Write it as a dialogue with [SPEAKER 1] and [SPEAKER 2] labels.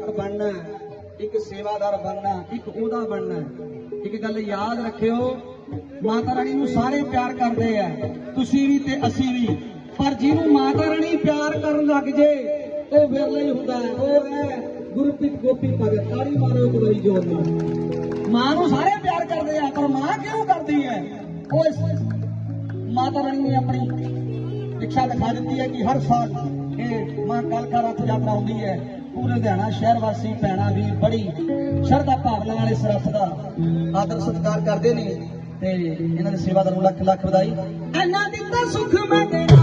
[SPEAKER 1] ਬਣਨਾ, ਇੱਕ ਸੇਵਾਦਾਰ ਬਣਨਾ, ਇੱਕ ਉਹਦਾ ਬਣਨਾ। ਇੱਕ ਗੱਲ ਯਾਦ ਰੱਖਿਓ, ਮਾਤਾ ਰਾਣੀ ਨੂੰ ਸਾਰੇ ਪਿਆਰ ਕਰਦੇ ਆ, ਤੁਸੀਂ ਵੀ ਤੇ ਅਸੀਂ ਵੀ, ਪਰ ਜਿਹਨੂੰ ਮਾਤਾ ਰਾਣੀ ਪਿਆਰ ਕਰਨ ਲੱਗ ਜੇ ਉਹ ਵਿਰਲਾ ਹੀ ਹੁੰਦਾ ਹੈ। ਉਹ ਹੈ ਗੁਰਪ੍ਰੀਤ ਗੋਪੀ ਭਗਤ। ਤਾੜੀ ਮਾਰੋ ਇੱਕ ਵਾਰੀ ਜੋਰ ਨਾਲ। ਮਾਂ ਨੂੰ ਸਾਰੇ ਪਿਆਰ ਕਰਦੇ ਆ, ਪਰ ਮਾਂ ਕਿਉਂ ਕਰਦੀ ਹੈ? ਉਹ ਇਸ ਮਾਤਾ ਰਾਣੀ ਨੇ ਆਪਣੀ ਇੱਛਾ ਦਿਖਾ ਦਿੱਤੀ ਹੈ ਕਿ ਹਰ ਸਾਲ ਇਹ ਮਾਂ ਕਾਲਕਾ ਰੱਥ ਯਾਤਰਾ ਆਉਂਦੀ ਹੈ। ਪੂਰੇ ਲੁਧਿਆਣਾ ਸ਼ਹਿਰ ਵਾਸੀ ਭੈਣਾਂ ਵੀ ਬੜੀ ਸ਼ਰਧਾ ਭਾਵਨਾ ਨਾਲ ਇਸ ਰੱਥ ਦਾ ਆਦਰ ਸਤਿਕਾਰ ਕਰਦੇ ਨੇ ਤੇ ਇਹਨਾਂ ਦੇ ਸੇਵਾਦਾਰਾਂ ਨੂੰ ਲੱਖ ਲੱਖ ਵਧਾਈ। ਇਹਨਾਂ ਦਿੱਤਾ ਸੁੱਖ ਮੈਂ ਦੇਣਾ